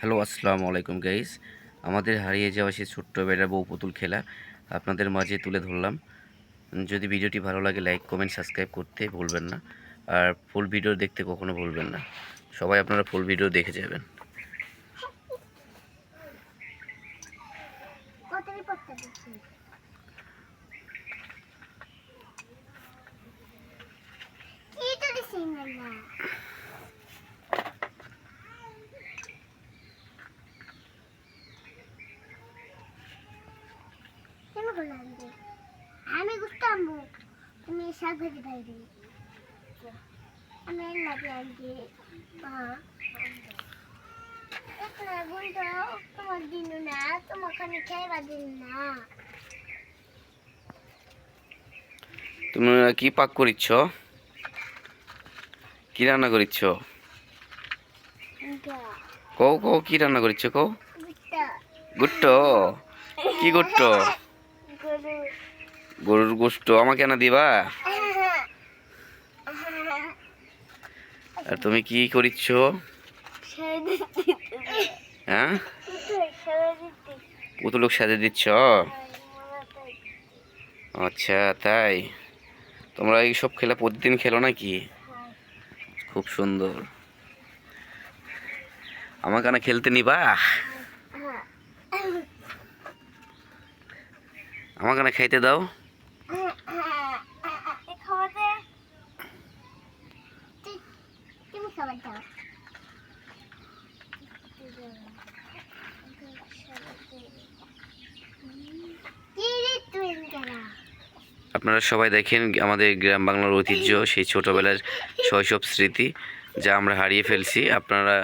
Hello, আসসালামু আলাইকুম guys. আমাদের হারিয়ে যাওয়া সেই ছোট্টবেলার বউ পুতুল খেলা আপনাদের মাঝে তুলে ধরলাম। যদি ভিডিওটি ভালো লাগে লাইক কমেন্ট সাবস্ক্রাইব করতে ভুলবেন না। আর ফুল ভিডিও দেখতে কখনো ভুলবেন না। সবাই আপনারা ফুল ভিডিও দেখে যাবেন। আমি গুস্তাম্বু তুমি শাক ভেজে খাইবে আমি নাকি আজকে একটা বন্ধু তোমার দিন না তোমাকে আমি খাইবা দিন না। তুমি কি পাক করিচ্ছ? কি রান্না করিচ্ছ? কও কও কি রান্না করিচ্ছ কও? গুট্টো। কি গুট্টো? গরুর গোশত। আমাকে না দিবা? আর তুমি কি করিচ্ছ? হ্যাঁ, পুতুলক সাজে দিচ্ছ? আচ্ছা তাই। তোমরা এই সব খেলা প্রতিদিন খেলো নাকি? খুব সুন্দর। আমাকে না খেলতে নিবা? আমাকে না খাইতে দাও? আপনারা সবাই দেখেন আমাদের গ্রাম বাংলার ঐতিহ্য, সেই ছোটোবেলার শৈশব স্মৃতি যা আমরা হারিয়ে ফেলছি। আপনারা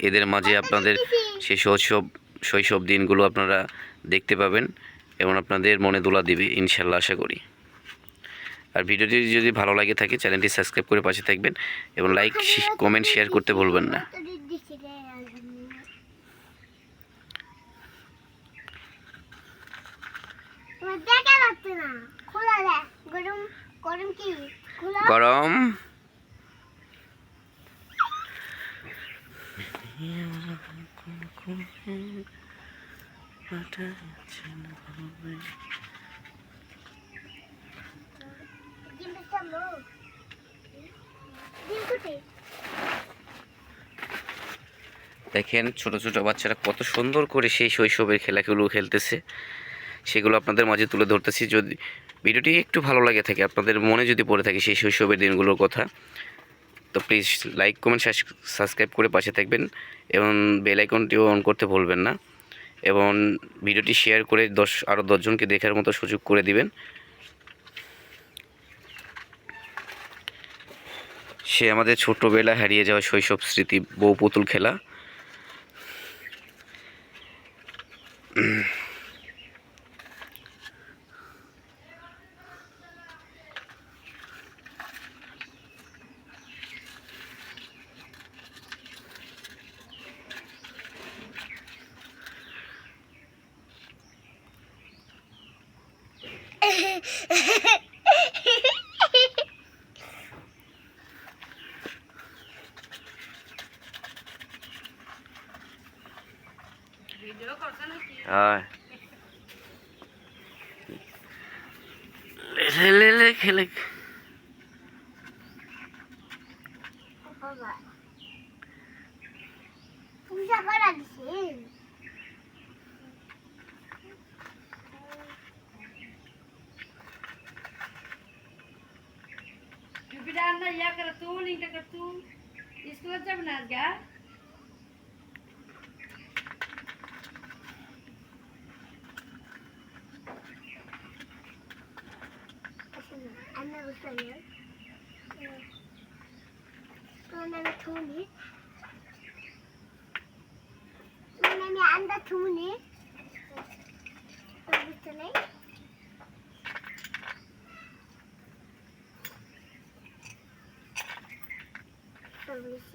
এদের মাঝে আপনাদের সেই শৈশব দিনগুলো আপনারা দেখতে পাবেন এবং আপনাদের মনে দোলা দিবে ইনশাল্লাহ, আশা করি। আর ভিডিওটি যদি ভালো লাগে থাকে চ্যানেলটি সাবস্ক্রাইব করে পাশে থাকবেন এবং লাইক কমেন্ট শেয়ার করতে ভুলবেন না। গরম দেখেন ছোট ছোট বাচ্চারা কত সুন্দর করে সেই শৈশবের খেলাগুলো খেলতেছে, সেগুলো আপনাদের মাঝে তুলে ধরতেছি। যদি ভিডিওটি একটু ভালো লাগে থাকে, আপনাদের মনে যদি পড়ে থাকে সেই শৈশবের দিনগুলোর কথা, তো প্লিজ লাইক কমেন্ট সাবস্ক্রাইব করে পাশে থাকবেন এবং বেল আইকনটিও অন করতে ভুলবেন না এবং ভিডিওটি শেয়ার করে আরও 10 জনকে দেখার মতো সুযোগ করে দিবেন। সে আমাদের ছোট্টবেলা হারিয়ে যাওয়া শৈশব স্মৃতি বউ পুতুল খেলা। খেলে या कर तू नहीं कर तू स्कूल जब ना गया Anna was saying, "Anna Tony, Anna Anna Tony, what's the name?" Service.